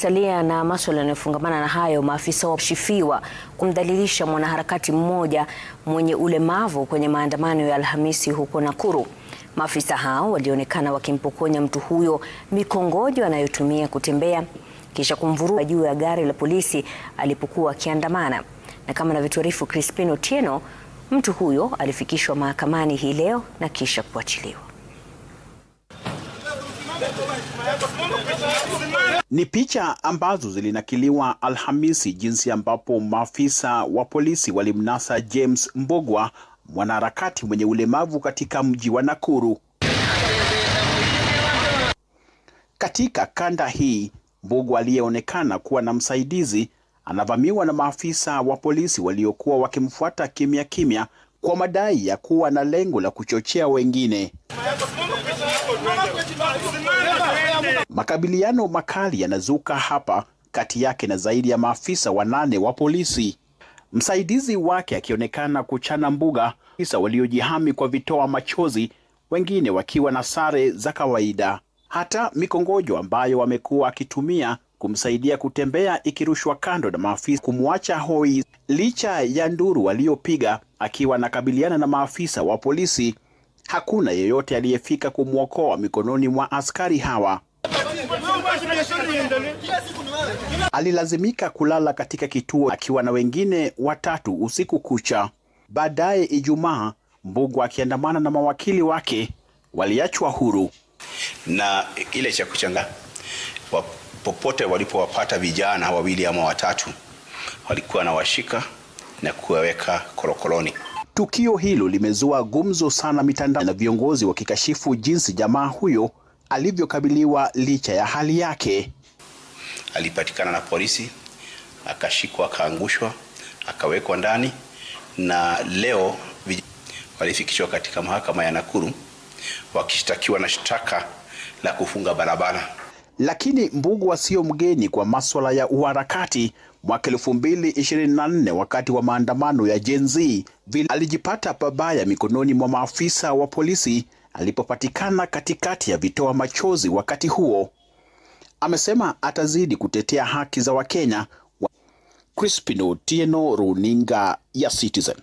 Tukisalia na masuala yanayofungamana na hayo, maafisa washifiwa kumdhalilisha mwanaharakati mmoja mwenye ulemavu kwenye maandamano ya Alhamisi huko Nakuru. Maafisa hao walionekana wakimpokonya mtu huyo mikongojo anayotumia kutembea kisha kumvuruga juu ya gari la polisi alipokuwa akiandamana. Na kama anavyotuarifu Crispin Otieno, mtu huyo alifikishwa mahakamani hii leo na kisha kuachiliwa. Ni picha ambazo zilinakiliwa Alhamisi jinsi ambapo maafisa wa polisi walimnasa James Mbogwa, mwanaharakati mwenye ulemavu katika mji wa Nakuru. Katika kanda hii, Mbogwa aliyeonekana kuwa na msaidizi anavamiwa na maafisa wa polisi waliokuwa wakimfuata kimya kimya kwa madai ya kuwa na lengo la kuchochea wengine. Makabiliano makali yanazuka hapa kati yake na zaidi ya maafisa 8 wa polisi. Msaidizi wake akionekana kuchana mbuga, maafisa waliojihami kwa vitoa machozi, wengine wakiwa na sare za kawaida. Hata mikongojo ambayo wamekuwa akitumia kumsaidia kutembea ikirushwa kando na maafisa kumwacha hoi. Licha ya nduru waliopiga akiwa nakabiliana na maafisa wa polisi, hakuna yeyote aliyefika kumwokoa mikononi mwa askari hawa. Alilazimika kulala katika kituo akiwa na wengine 3 usiku kucha. Baadaye Ijumaa, Mbogwa akiandamana na mawakili wake waliachwa huru. Na ile cha kuchanga popote walipowapata vijana 2 ama 3 walikuwa na washika na kuwaweka korokoroni. Tukio hilo limezua gumzo sana mitandao na viongozi wakikashifu jinsi jamaa huyo alivyokabiliwa licha ya hali yake. Alipatikana na polisi, akashikwa, akaangushwa, akawekwa ndani, na leo walifikishwa katika mahakama ya Nakuru wakishtakiwa na shtaka la kufunga barabara. Lakini Mbogwa sio mgeni kwa masuala ya uharakati. Mwaka 2024 wakati wa maandamano ya Gen Z, alijipata pabaya mikononi mwa maafisa wa polisi alipopatikana katikati ya vitoa machozi wakati huo. Amesema atazidi kutetea haki za Wakenya. Crispin Otieno, runinga ya Citizen.